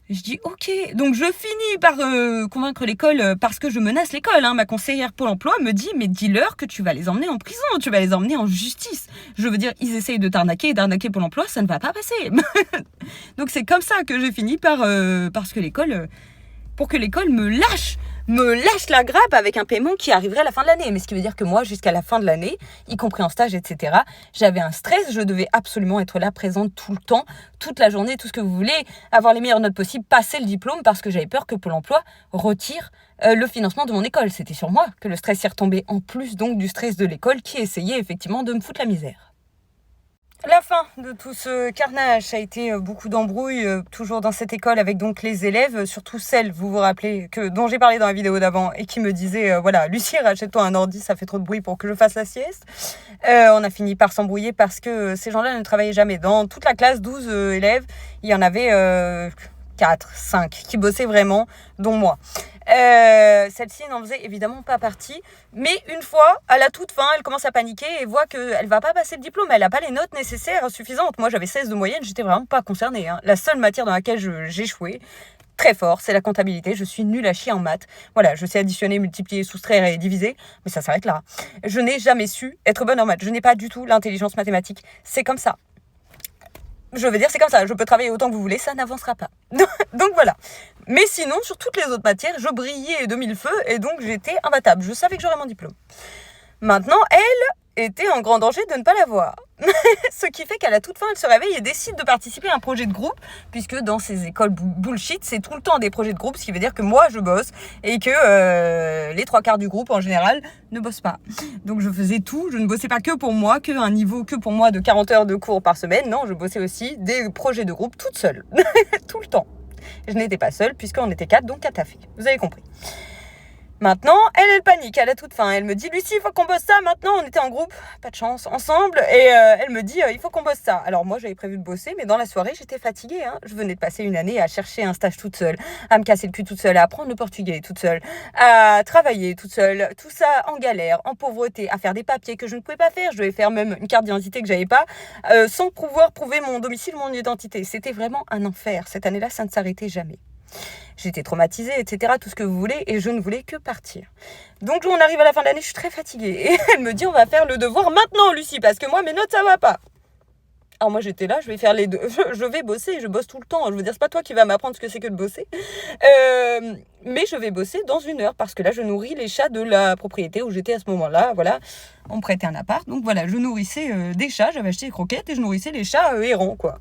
Je dis ok, donc je finis par convaincre l'école parce que je menace l'école. Ma conseillère Pôle emploi me dit mais dis-leur que tu vas les emmener en prison, tu vas les emmener en justice. Je veux dire, ils essayent de t'arnaquer et d'arnaquer Pôle emploi, ça ne va pas passer. Donc c'est comme ça que j'ai fini par parce que l'école, pour que l'école me lâche la grappe avec un paiement qui arriverait à la fin de l'année. Mais ce qui veut dire que moi, jusqu'à la fin de l'année, y compris en stage, etc., j'avais un stress. Je devais absolument être là, présente tout le temps, toute la journée, tout ce que vous voulez, avoir les meilleures notes possibles, passer le diplôme parce que j'avais peur que Pôle emploi retire le financement de mon école. C'était sur moi que le stress y retombait, en plus donc du stress de l'école qui essayait effectivement de me foutre la misère. La fin de tout ce carnage, ça a été beaucoup d'embrouilles, toujours dans cette école avec donc les élèves, surtout celles, vous vous rappelez, dont j'ai parlé dans la vidéo d'avant et qui me disaient, voilà, Lucie, rachète-toi un ordi, ça fait trop de bruit pour que je fasse la sieste. On a fini par s'embrouiller parce que ces gens-là ne travaillaient jamais. Dans toute la classe, 12 élèves, il y en avait 4, 5 qui bossaient vraiment, dont moi. Celle-ci n'en faisait évidemment pas partie, mais une fois, à la toute fin, elle commence à paniquer et voit qu'elle va pas passer le diplôme, elle n'a pas les notes nécessaires suffisantes. Moi j'avais 16 de moyenne, j'étais vraiment pas concernée. La seule matière dans laquelle j'ai échoué très fort, c'est la comptabilité. Je suis nulle à chier en maths. Voilà, je sais additionner, multiplier, soustraire et diviser, mais ça s'arrête là. Je n'ai jamais su être bonne en maths, je n'ai pas du tout l'intelligence mathématique, c'est comme ça. Je veux dire, c'est comme ça, je peux travailler autant que vous voulez, ça n'avancera pas. Donc voilà. Mais sinon, sur toutes les autres matières, je brillais de mille feux et donc j'étais imbattable. Je savais que j'aurais mon diplôme. Maintenant, elle était en grand danger de ne pas l'avoir. Ce qui fait qu'à la toute fin, elle se réveille et décide de participer à un projet de groupe, puisque dans ces écoles bullshit, c'est tout le temps des projets de groupe, ce qui veut dire que moi, je bosse et que les 3/4 du groupe, en général, ne bossent pas. Donc je faisais tout, je ne bossais pas que pour moi, que un niveau que pour moi de 40 heures de cours par semaine. Non, je bossais aussi des projets de groupe toute seule, tout le temps. Je n'étais pas seule, puisqu'on était 4, donc 4 filles. Vous avez compris. Maintenant, elle panique à la toute fin. Elle me dit, Lucie, il faut qu'on bosse ça. Maintenant, on était en groupe, pas de chance, ensemble. Et elle me dit, il faut qu'on bosse ça. Alors moi, j'avais prévu de bosser, mais dans la soirée, j'étais fatiguée. Je venais de passer une année à chercher un stage toute seule, à me casser le cul toute seule, à apprendre le portugais toute seule, à travailler toute seule. Tout ça en galère, en pauvreté, à faire des papiers que je ne pouvais pas faire. Je devais faire même une carte d'identité que j'avais pas, sans pouvoir prouver mon domicile, mon identité. C'était vraiment un enfer. Cette année-là, ça ne s'arrêtait jamais. J'étais traumatisée, etc., tout ce que vous voulez, et je ne voulais que partir. Donc on arrive à la fin de l'année, je suis très fatiguée. Et elle me dit, on va faire le devoir maintenant, Lucie, parce que moi, mes notes, ça va pas. Alors moi, j'étais là, je vais faire les deux. Je vais bosser, je bosse tout le temps. Je veux dire, c'est pas toi qui vas m'apprendre ce que c'est que de bosser. Mais je vais bosser dans 1 heure, parce que là, je nourris les chats de la propriété où j'étais à ce moment-là. Voilà, on me prêtait un appart. Donc voilà, je nourrissais des chats, j'avais acheté des croquettes, et je nourrissais les chats errants, quoi.